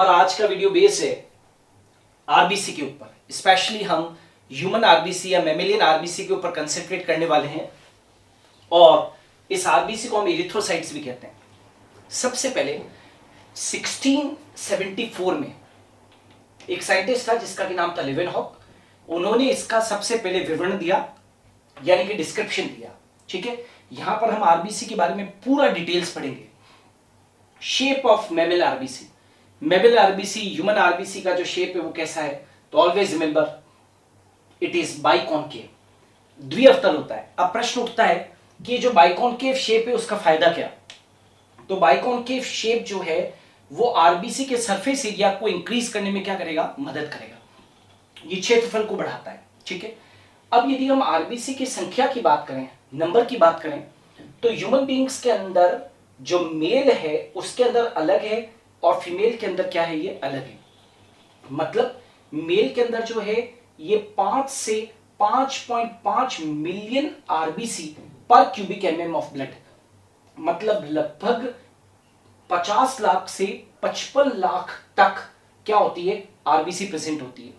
हमारा आज का वीडियो बेस है आरबीसी के ऊपर। स्पेशली हम ह्यूमन आरबीसी या मैमेलियन आरबीसी के ऊपर कंसंट्रेट करने वाले हैं और इस आरबीसी को हम एरिथ्रोसाइट्स भी कहते हैं। सबसे पहले 1674 में एक साइंटिस्ट था जिसका कि नाम था लेवेनहॉक। उन्होंने इसका सबसे पहले विवरण दिया, यानी कि डिस्क्रिप्शन दिया। ठीक है, यहां पर हम आरबीसी के बारे में पूरा डिटेल्स पढ़ेंगे। Shape of mammal RBC, mammal RBC human RBC का जो शेप है वो कैसा है, तो always remember it is biconcave, द्विअवतल होता है। अब प्रश्न उठता है कि जो बाइकॉनकेव शेप है उसका फायदा क्या। तो बाइकॉनकेव शेप जो है वो आरबीसी के सरफेस एरिया को इंक्रीज करने में क्या करेगा, मदद करेगा। ये क्षेत्रफल को बढ़ाता है। ठीक है, अब यदि हम आरबीसी की संख्या की बात करें, नंबर की बात करें, तो ह्यूमन बीइंग्स के अंदर जो मेल है उसके अंदर अलग है और फीमेल के अंदर क्या है, ये अलग है। मतलब मेल के अंदर जो है ये 5 से 5.5 मिलियन आरबीसी पर क्यूबिक एमएम ऑफ ब्लड, मतलब लगभग 50 लाख से 55 लाख तक क्या होती है, आरबीसी प्रेजेंट होती है।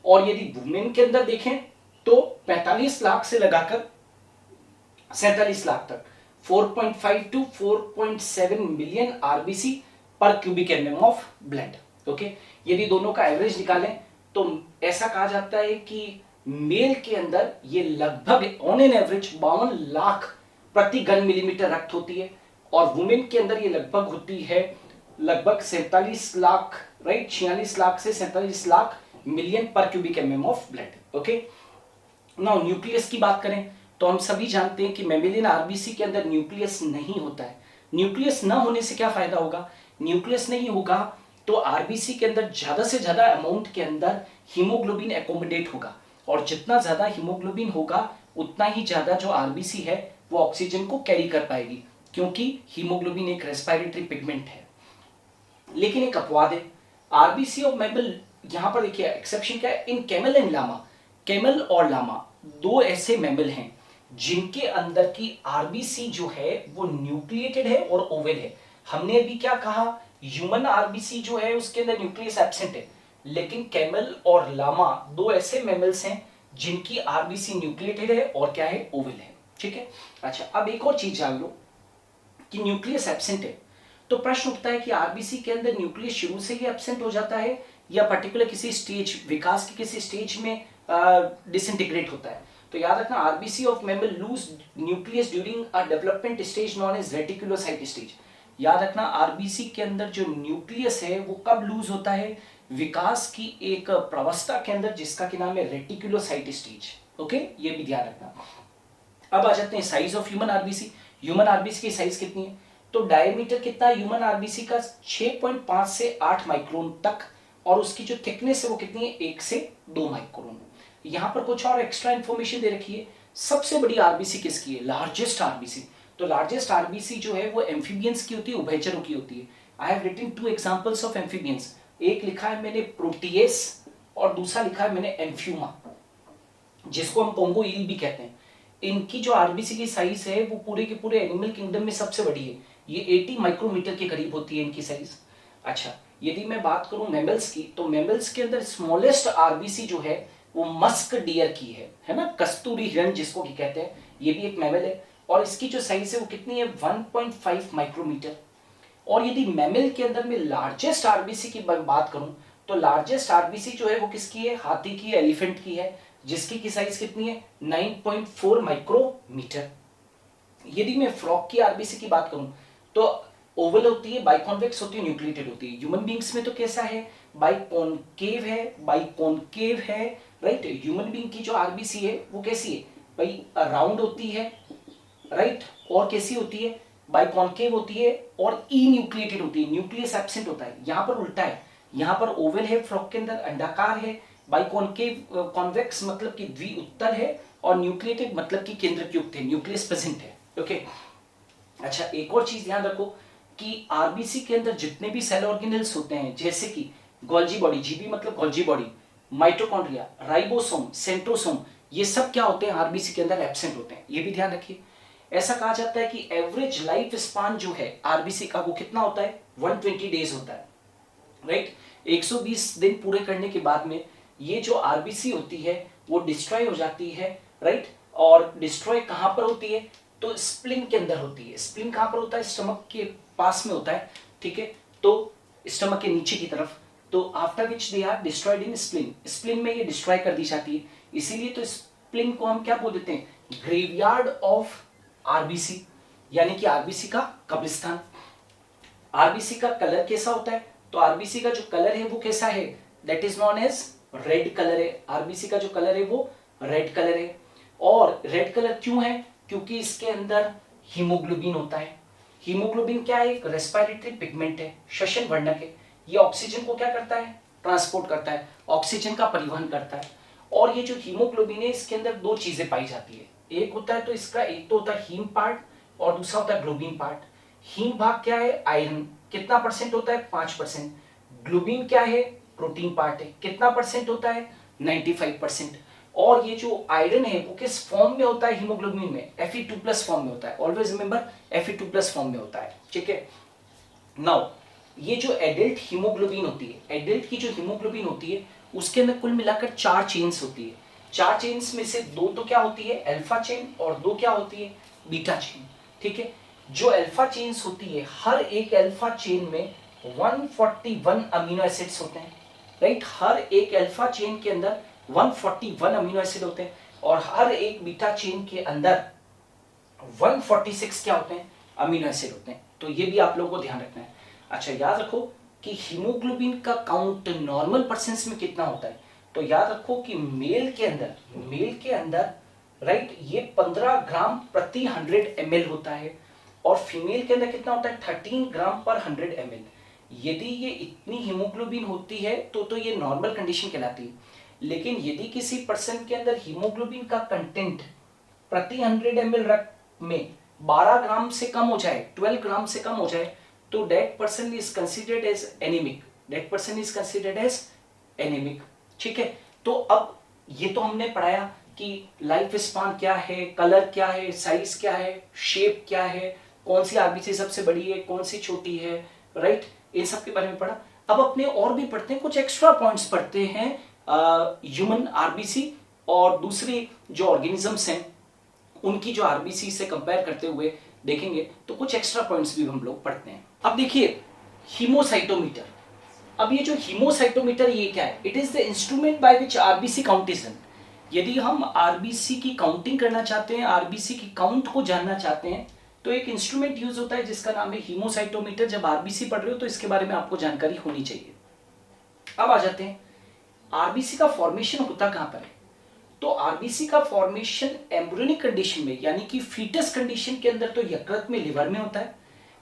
और यदि वुमेन के अंदर देखें तो 45 लाख से लगाकर 47 लाख तक 4.5 टू 4.7 मिलियन आरबीसी पर cubic MM of blood. Okay, यदि दोनों का एवरेज निकालें तो ऐसा कहा जाता है कि मेल के अंदर ये लगभग ऑन एन एवरेज 52 लाख प्रति घन मिलीमीटर रक्त होती है और वुमेन के अंदर ये लगभग होती है लगभग 47 लाख, राइट, 46 लाख से 47 लाख मिलियन पर cubic MM of blood. Okay, now nucleus की बात करें तो हम सभी जानते हैं कि मैमेलियन आरबीसी के अंदर न्यूक्लियस नहीं होता है। न्यूक्लियस न होने से क्या फायदा होगा, न्यूक्लियस नहीं होगा तो आरबीसी के अंदर ज्यादा से ज्यादा अमाउंट के अंदर हीमोग्लोबिन एकोमोडेट होगा और जितना ज्यादा हीमोग्लोबिन होगा उतना ही ज्यादा जो आरबीसी है वो ऑक्सीजन को कैरी कर पाएगी, क्योंकि हीमोग्लोबिन एक रेस्पिरेटरी पिगमेंट है। लेकिन एक अपवाद है, आरबीसी ऑफ मैमल, यहां पर देखिए एक्सेप्शन क्या है, इन कैमल एंड लामा, कैमल और लामा दो ऐसे मैमल हैं जिनके अंदर की आरबीसी जो है वो न्यूक्लिएटेड है और ओवल है। हमने अभी क्या कहा, ह्यूमन आरबीसी जो है उसके अंदर न्यूक्लियस एब्सेंट है, लेकिन कैमल और लामा दो ऐसे मैमल्स हैं जिनकी आरबीसी न्यूक्लिएटेड है और क्या है, ओवल है। ठीक है, अच्छा अब एक और चीज जान लो कि न्यूक्लियस एब्सेंट है तो प्रश्न उठता है कि आरबीसी के अंदर न्यूक्लियस शुरू से ही एब्सेंट हो जाता है या पर्टिकुलर किसी स्टेज, विकास के किसी स्टेज में डिसइंटीग्रेट होता है। तो याद रखना, RBC of mammal lose nucleus during a development stage known as reticulocyte stage. याद रखना, आरबीसी के अंदर जो न्यूक्लियस है वो कब लूज होता है, विकास की एक प्रावस्था के अंदर जिसका कि नाम है रेटिकुलोसाइट स्टेज। ओके, ये भी ध्यान रखना। अब आ जाते हैं size of human RBC. Human RBC की साइज कितनी है, तो डायमीटर कितना है ह्यूमन आरबीसी का, 6.5 से 8 माइक्रोन तक, और उसकी जो थिकनेस है वो कितनी है, 1 से 2 माइक्रोन। यहां पर कुछ और एक्स्ट्रा इंफॉर्मेशन दे रखी है। सबसे बड़ी आरबीसी किसकी है, लार्जेस्ट आरबीसी। तो लार्जेस्ट आरबीसी जो है वो एम्फीबियंस की होती है, उभयचरों की होती है। I have written 2 examples of amphibians, एक लिखा है मैंने प्रोटियस और दूसरा लिखा है मैंने एम्फ्यूमा, जिसको हम पोंगो ईल भी कहते हैं। इनकी जो आरबीसी की साइज है वो पूरे के पूरे एनिमल किंगडम में सबसे बड़ी है, ये 80 माइक्रोमीटर के करीब होती है इनकी साइज। अच्छा, यदि मैं बात करूं मैमल्स की, तो मैमल्स के अंदर स्मॉलेस्ट आरबीसी जो है वो मस्क डियर की है ना, कस्तूरी हिरण जिसको की कहते हैं, ये भी एक मैमल है और इसकी जो साइज है वो कितनी है, 1.5 माइक्रोमीटर। और यदि मैमल के अंदर में लार्जेस्ट आरबीसी की बात करूं तो लार्जेस्ट आरबीसी जो है वो किसकी है, हाथी की, एलिफेंट की है, जिसकी की साइज कितनी है, 9.4 माइक्रोमीटर। यदि मैं फ्रॉग की आरबीसी की बात करूं तो ओवल होती है, बाइकॉन्वेक्स होती है, न्यूक्लिएटेड होती है। ह्यूमन बीइंग्स में तो कैसा है, बाइकॉनकेव है, बाइकॉनकेव है, राइट। ह्यूमन बीइंग की जो आरबीसी है वो कैसी है भाई, राउंड होती है, राइट, और कैसी होती है, बाइकॉनकेव होती है और ई न्यूक्लिएटेड होती है, न्यूक्लियस एब्सेंट होता है। यहां पर उल्टा है, यहां पर ओवल है, फ्रॉग के अंदर अंडाकार है, बाइकॉनकेव कॉन्वेक्स मतलब कि द्विउत्तल है और न्यूक्लिएटेड मतलब कि केंद्रयुक्त है, न्यूक्लियस प्रेजेंट है। ओके, अच्छा एक और चीज ध्यान रखो कि आरबीसी के अंदर जितने भी सेल ऑर्गेनेल्स होते हैं, जैसे कि गोल्जी बॉडी, जीबी मतलब Golgi body, mitochondria, ribosome, centrosome, ये सब क्या होते हैं, आरबीसी के अंदर एब्सेंट होते हैं। ये भी ध्यान रखिए। ऐसा कहा जाता है कि एवरेज लाइफ स्पान जो है आरबीसी का वो कितना होता है, 120 डेज होता है, राइट। 120 दिन पूरे करने के बाद में ये जो आरबीसी होती है वो डिस्ट्रॉय हो जाती है, राइट। और डिस्ट्रॉय कहां पर होती है, तो स्प्लीन के अंदर होती है। स्प्लीन कहां पर होता है, स्टमक के पास में होता है, ठीक है, तो स्टमक के नीचे की तरफ। तो after which they are destroyed in spleen, spleen में ये डिस्ट्रॉय कर दी जाती है। इसीलिए तो स्प्लीन को हम क्या बोल देते हैं, ग्रेवयार्ड ऑफ आरबीसी, यानी कि आरबीसी का कब्रिस्तान। आरबीसी का कलर कैसा होता है, तो आरबीसी का जो कलर है वो कैसा है, that is known as red colour है। आरबीसी का जो कलर है वो रेड कलर है। और रेड कलर क्यों है, क्योंकि इसके अंदर हीमोग्लोबिन होता है। हीमोग्लोबिन क्या है, एक रेस्पिरेटरी पिगमेंट है, श्वसन वर्णक है। ये ऑक्सीजन को क्या करता है, ट्रांसपोर्ट करता है, ऑक्सीजन का परिवहन करता है। और ये जो हीमोग्लोबिन है इसके अंदर दो चीजें पाई जाती है, एक होता है तो इसका एक तो होता है हीम पार्ट और दूसरा होता है ग्लोबिन पार्ट। हीम भाग क्या है, आयरन, कितना परसेंट होता है, 5%। ग्लोबिन क्या है, प्रोटीन पार्ट है, कितना परसेंट होता है, 95%। और ये जो आयरन है वो किस फॉर्म में होता है, हीमोग्लोबिन में Fe2+ फॉर्म में होता है। ऑलवेज रिमेंबर Fe2+ फॉर्म में होता है, ठीक है। नाउ ये जो एडल्ट हीमोग्लोबिन होती है, एडल्ट की जो हीमोग्लोबिन होती है उसके अंदर कुल मिलाकर 4 चेन्स होती है। 4 चेन्स में से 2 तो क्या होती है, अल्फा चेन, और 2 क्या होती है, बीटा चेन, ठीक है। जो अल्फा चेन्स होती है, हर एक अल्फा चेन में 141 अमीनो एसिड्स होते हैं, राइट। हर एक अल्फा चेन के अंदर 141 अमीनो एसिड होते हैं, और हर एक बीटा चेन के अंदर 146 क्या होते हैं, अमीनो एसिड होते हैं। तो ये भी आप लोगों को ध्यान रखना है। अच्छा, याद रखो कि हीमोग्लोबिन का काउंट नॉर्मल पर्सन्स में कितना होता है, तो याद रखो कि मेल के अंदर राइट ये 15 ग्राम प्रति 100 ml होता है, और फीमेल के अंदर कितना होता है, 13 ग्राम पर 100 ml। यदि ये इतनी हीमोग्लोबिन होती है तो ये नॉर्मल कंडीशन कहलाती है। लेकिन यदि किसी पर्सन के अंदर हीमोग्लोबिन का कंटेंट प्रति 100 ml रक्त में 12 ग्राम से कम हो जाए, 12 ग्राम से कम हो जाए, तो that person is considered as anemic, that person is considered as anemic, ठीक है। तो अब ये तो हमने पढ़ाया कि लाइफ स्पान क्या है, कलर क्या है, साइज क्या है, शेप क्या है, कौन सी आरबीसी सबसे बड़ी है, कौन सी छोटी है, राइट, इन सब के बारे में पढ़ा। अब अपने और भी पढ़ते हैं, कुछ एक्स्ट्रा पॉइंट्स पढ़ते हैं ह्यूमन आरबीसी और दूसरे जो ऑर्गेनिजम्स हैं उनकी जो आरबीसी से कंपेयर करते हुए देखेंगे, तो कुछ एक्स्ट्रा पॉइंट्स भी हम लोग पढ़ते हैं। अब देखिए हीमोसाइटोमीटर। अब ये जो हीमोसाइटोमीटर ये क्या है, it is the instrument by which RBC count is done. यदि हम आरबीसी की काउंटिंग करना चाहते हैं, आरबीसी की काउंट को जानना चाहते हैं, तो एक इंस्ट्रूमेंट यूज होता है जिसका नाम है हीमोसाइटोमीटर। जब आरबीसी पढ़ रहे हो तो इसके बारे में आपको जानकारी होनी चाहिए। अब आ जाते हैं, आरबीसी का फॉर्मेशन होता कहां पर है, तो आरबीसी का फॉर्मेशन एम्ब्रियोनिक कंडीशन में, यानी कि फीटस कंडीशन के अंदर तो यकृत में, लिवर में होता है,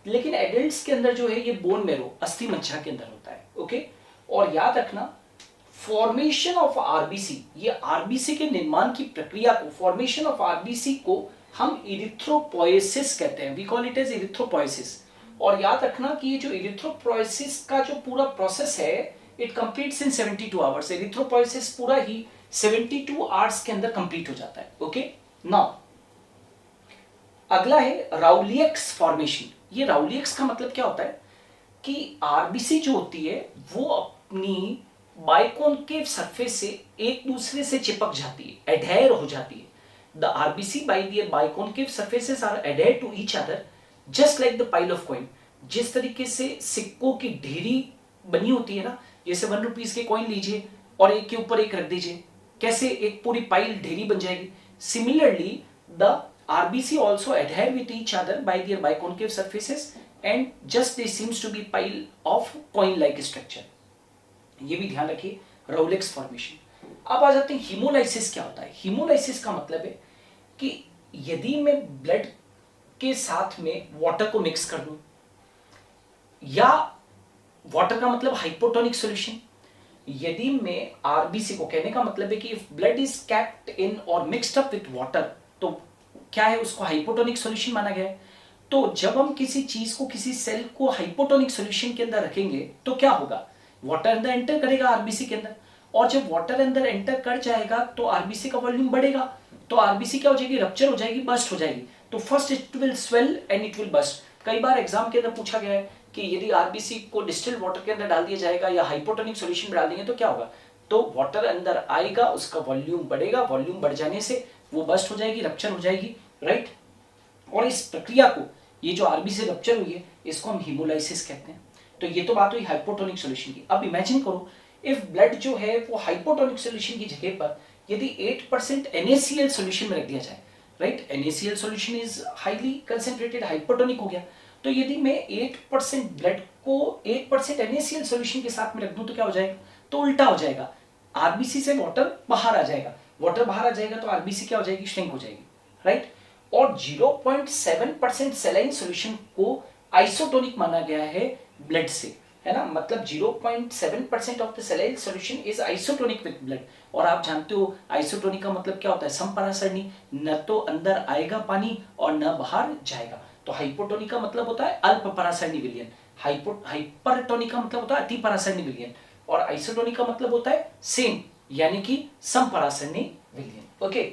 लेकिन एडल्ट्स के अंदर जो है ये बोन मैरो, अस्थि मज्जा के अंदर होता है, ओके। और याद रखना, फॉर्मेशन ऑफ आरबीसी, ये आरबीसी के निर्माण की प्रक्रिया को, फॉर्मेशन ऑफ आरबीसी को हम इरिथ्रोपोएसिस कहते हैं, we call it as erythropoiesis. और याद रखना कि ये जो इरिथ्रोपोएसिस का जो पूरा प्रोसेस है, it completes in 72 hours. Erythropoiesis पूरा ही 72 आवर्स के अंदर कंप्लीट हो जाता है, ओके। नाउ अगला है राउलियक्स फॉर्मेशन। ये राउलियक्स का मतलब क्या होता है कि आरबीसी जो होती है वो अपनी बाइकॉनकेव सरफेस से एक दूसरे से चिपक जाती है, एडहेयर हो जाती है। The RBC by their biconcave surfaces are adhere to each other just like the pile of coin. जिस तरीके से सिक्कों की ढेरी बनी होती है ना, जैसे 1 रुपीज के कॉइन लीजिए और एक के ऊपर एक रख दीजिए, कैसे एक पूरी पाइल ढेरी बन जाएगी। Similarly the RBC also adhere with each other by their biconcave surfaces and just they seems to be pile of coin-like structure। ये भी ध्यान रखिए, राउलिक्स फॉर्मेशन। अब आ जाते हैं हीमोलाइसिस क्या होता है। हीमोलाइसिस का मतलब है कि यदि मैं ब्लड के साथ में वाटर को मिक्स कर दूं, या वाटर का मतलब हाइपोटोनिक सॉल्यूशन, यदि मैं आरबीसी को, कहने का मतलब है कि if blood is kept in और मिक्स्ड अप विथ वाटर, तो क्या है, उसको हाइपोटोनिक सॉल्यूशन माना गया है। तो जब हम किसी चीज को, किसी सेल को हाइपोटोनिक सॉल्यूशन के अंदर रखेंगे तो क्या होगा, वाटर अंदर एंटर करेगा आरबीसी के अंदर, और जब वाटर अंदर एंटर कर जाएगा तो आरबीसी का वॉल्यूम बढ़ेगा, तो आरबीसी क्या हो जाएगी, रप्चर हो जाएगी, बस्ट हो जाएगी। तो first it will swell and it will burst. कई बार एग्जाम के अंदर पूछा गया है कि यदि आरबीसी को डिस्टिल्ड वाटर के अंदर डाल दिया जाएगा या हाइपोटोनिक सॉल्यूशन में डाल देंगे तो क्या होगा, तो वाटर अंदर आएगा, उसका वॉल्यूम बढ़ेगा, वॉल्यूम बढ़ जाने से वो बस्ट हो जाएगी, रप्चर हो जाएगी, राइट। और इस प्रक्रिया को, ये जो आरबीसी रप्चर हुई है, इसको हम हीमोलाइसिस कहते हैं। तो ये तो बात हुई हाइपोटोनिक सॉल्यूशन की। अब इमेजिन करो इफ ब्लड जो है वो हाइपोटोनिक सॉल्यूशन की जगह पर यदि 8% NaCl सॉल्यूशन में रख दिया जाए, right. NaCl solution is highly concentrated, hypotonic हो गया। तो यदि मैं 8% ब्लड को 8% NaCl सॉल्यूशन के साथ में रख दूं तो क्या हो जाएगा, तो उल्टा हो जाएगा, आरबीसी से वाटर बाहर आ जाएगा, वाटर बाहर आ जाएगा तो आरबीसी क्या हो जाएगी, श्रिंक हो जाएगी, राइट। और 0.7% सलाइन सॉल्यूशन को आइसोटोनिक माना गया है ब्लड से, है ना। मतलब 0.7% of the saline solution is isotonic with blood. और आप जानते हो आइसोटोनिक का मतलब क्या होता है, समपरासरणी, न तो अंदर आएगा पानी और न बाहर जाएगा। तो हाइपोटोनिक का मतलब होता है अल्प परासरणी विलयन, हाइपरटोनिक का मतलब होता है अति परासरणी विलयन, और आइसोटोनिक का मतलब होता है सेम, यानी कि समपरासरणी विलयन। ओके,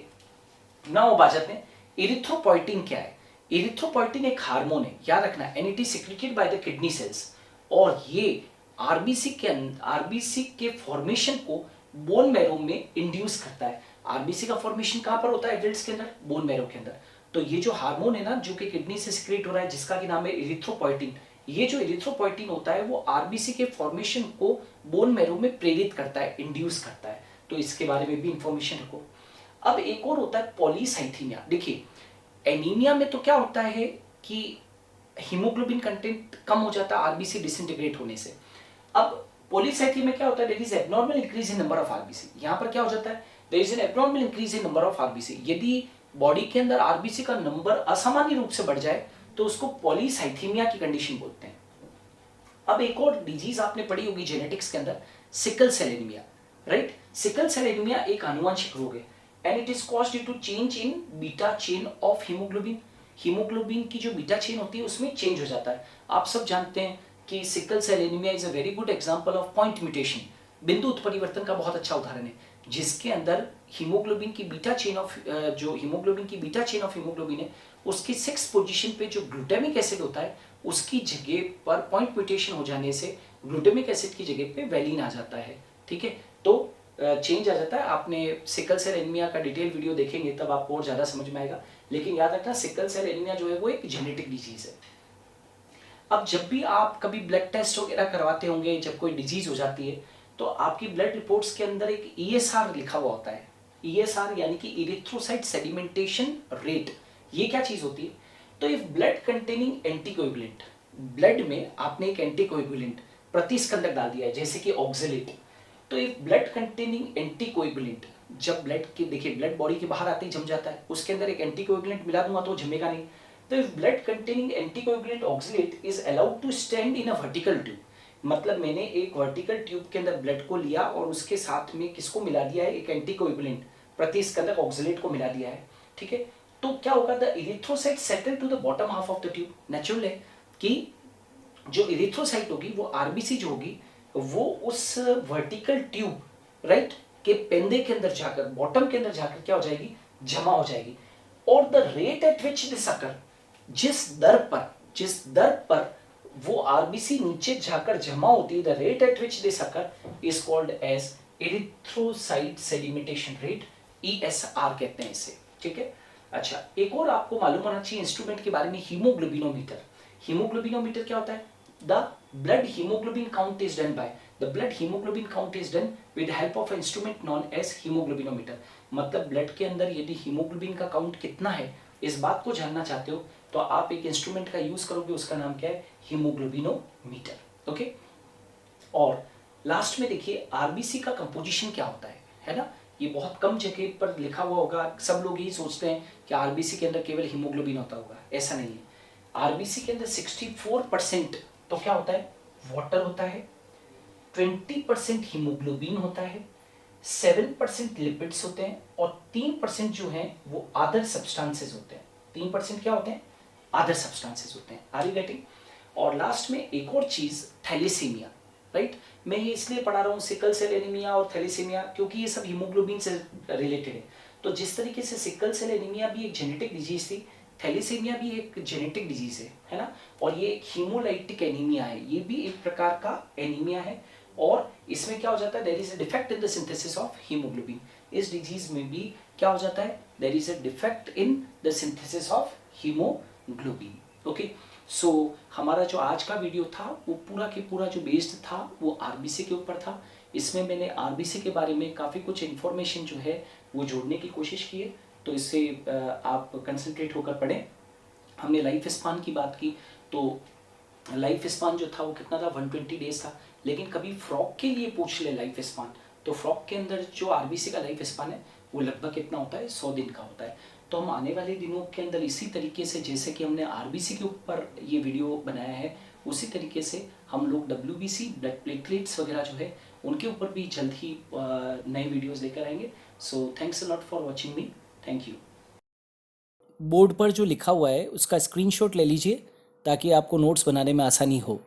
नाउ बात करते हैं इरिथ्रोपोइटिन क्या है। इरिथ्रोपोइटिन एक हार्मोन है, याद रखना, and it is secreted by the kidney cells, और ये आरबीसी के फॉर्मेशन को बोन मैरो में इंड्यूस करता है। आरबीसी का फॉर्मेशन कहां पर होता है एडल्ट्स के अंदर, बोन मैरो के अंदर। तो ये जो हार्मोन है ना जो कि किडनी से सिक्रेट हो रहा है, जिसका कि नाम है इरिथ्रोपोइटिन, ये जो इरिथ्रोपोइटिन होता है वो आरबीसी के फॉर्मेशन को बोन मैरो में प्रेरित करता है, इंड्यूस करता है। तो इसके बारे में भी इंफॉर्मेशन रखो। अब एक और होता है पॉलीसाइथीमिया। देखिए एनीमिया में तो क्या होता है कि हीमोग्लोबिन कंटेंट कम हो जाता है आरबीसी डिसइंटीग्रेट होने से। अब पॉलीसाइथीमिया में क्या होता है, there is abnormal increase in number of RBC. यहां पर क्या हो जाता है, there is an abnormal increase in number of RBC. यदि बॉडी के अंदर आरबीसी का नंबर असामान्य रूप से बढ़ जाए तो उसको पॉलीसाइथीमिया की कंडीशन बोलते हैं। अब एक और डिजीज आपने पढ़ी होगी जेनेटिक्स के अंदर, sickle cell anaemia, right. Sickle cell anaemia एक आनुवंशिक रोग है and it is caused due to change in beta chain of haemoglobin. Haemoglobin की जो बीटा चेन होती है उसमें चेंज हो जाता है। आप सब जानते हैं कि sickle cell anaemia is a very good example of point mutation, बिंदु उत्परिवर्तन का बहुत अच्छा उदाहरण है, जिसके अंदर हीमोग्लोबिन की बीटा चेन ऑफ हीमोग्लोबिन है, उसकी 6 पोजीशन पे जो ग्लूटामिक एसिड होता है उसकी जगह पर पॉइंट म्यूटेशन हो जाने से ग्लूटामिक एसिड की जगह पे वैलिन आ जाता है, ठीक है। तो चेंज आ जाता है। आपने सिकल सेल एनीमिया का डिटेल वीडियो देखेंगे तब आपको और ज्यादा समझ में आएगा। लेकिन याद रखना सिकल सेल एनीमिया जो है वो एक जेनेटिक डिजीज है। अब जब भी आप कभी ब्लड टेस्ट वगैरह करवाते होंगे, जब कोई डिजीज हो जाती है तो आपकी ब्लड रिपोर्ट्स के अंदर एक ESR लिखा हुआ होता है। ESR यानी कि इरिथ्रोसाइट सेडिमेंटेशन रेट। ये क्या चीज होती है, तो if blood containing anticoagulant, blood में आपने एक एंटीकोएगुलेंट प्रतिस्कंदक डाल दिया है जैसे कि ऑक्जेलेट, तो इफ ब्लड कंटेनिंग एंटीकोएगुलेंट, जब ब्लड के देखिए ब्लड बॉडी के बाहर आते ही जम जाता है, उसके अंदर एक एंटीकोएगुलेंट मिला दूंगा तो जमेगा नहीं। तो if blood containing anticoagulant oxalate is allowed to stand in a vertical tube, मतलब मैंने एक वर्टिकल ट्यूब के अंदर ब्लड को लिया और उसके साथ में किसको मिला दिया है, एक एंटीकोएगुलेंट प्रतिस्कंदक ऑक्जेलेट को मिला दिया है, ठीक है। तो क्या होगा, the erythrocyte settle to the bottom half of the tube. Natural है कि जो इरिथ्रोसाइट होगी वो आरबीसी जो होगी वो उस वर्टिकल ट्यूब, राइट, के पेंदे के अंदर जाकर, बॉटम के अंदर जाकर क्या हो जाएगी, जमा हो जाएगी। और the rate at which this अकर, जिस दर पर वो आरबीसी नीचे जाकर जमा होती है, the rate at which this occur is called as erythrocyte sedimentation rate, ESR कहते हैं इसे, ठीक है। अच्छा, एक और आपको मालूम होना चाहिए इंस्ट्रूमेंट के बारे में, हीमोग्लोबिनोमीटर। हीमोग्लोबिनोमीटर क्या होता है, the blood haemoglobin count is done by blood haemoglobin count is done with help of instrument known as haemoglobinometer. मतलब ब्लड के अंदर यदि हीमोग्लोबिन का काउंट कितना है इस बात को जानना चाहते हो तो आप एक इंस्ट्रूमेंट का यूज करोगे, उसका नाम क्या है, हीमोग्लोबिनोमीटर, ओके। और लास्ट में देखिए आरबीसी का कंपोजिशन क्या होता है ना। ये बहुत कम जगह पर लिखा हुआ होगा, सब लोग यही सोचते हैं कि आरबीसी के अंदर केवल हीमोग्लोबिन होता होगा, ऐसा नहीं है। आरबीसी के अंदर 64% तो क्या होता है, वाटर होता है, 20% हीमोग्लोबिन होता है, 7% लिपिड्स होते हैं और 3% जो है वो अदर सब्सटेंसेस होते हैं। 3% क्या होते हैं, अदर सब्सटेंसेस होते हैं। Are you getting. और लास्ट में एक और चीज, थैलेसीमिया, राइट। मैं ये इसलिए पढ़ा रहा हूँ सिकल सेल एनीमिया और थैलेसीमिया क्योंकि ये सब हीमोग्लोबिन से रिलेटेड है। तो जिस तरीके से सिकल सेल एनीमिया भी एक जेनेटिक डिजीज थी, थैलेसीमिया भी एक जेनेटिक डिजीज है ना, और ये एक हीमोलाइटिक एनीमिया है, ये भी एक प्रकार का एनीमिया है। और इसमें क्या हो जाता है, there is a defect in the synthesis of haemoglobin. इस डिजीज में भी क्या हो जाता है, there is a defect in the synthesis of haemoglobin. Okay, so हमारा जो आज का वीडियो था वो पूरा के पूरा जो बेस्ड था वो आरबीसी के ऊपर था। इसमें मैंने आरबीसी के बारे में काफ़ी कुछ इन्फॉर्मेशन जो है वो जोड़ने की कोशिश की है, तो इससे आप कंसंट्रेट होकर पढ़ें। हमने लाइफ स्पान की बात की, तो लाइफ स्पान जो था वो कितना था, 120 डेज था। लेकिन कभी फ्रॉग के लिए पूछ ले लाइफ स्पान, तो फ्रॉग के अंदर जो आरबीसी का लाइफ स्पान है वो लगभग कितना होता है, 100 दिन का होता है। तो हम आने वाले दिनों के अंदर इसी तरीके से, जैसे कि हमने आरबीसी के ऊपर ये वीडियो बनाया है, उसी तरीके से हम लोग डब्ल्यूबीसी, ब्लड प्लेटलेट्स वगैरह जो है उनके ऊपर भी जल्द ही नए वीडियोस लेकर आएंगे। So thanks a lot for watching me, thank you. Board पर जो लिखा हुआ है उसका स्क्रीनशॉट ले लीजिए ताकि आपको नोट्स बनाने में आसानी हो।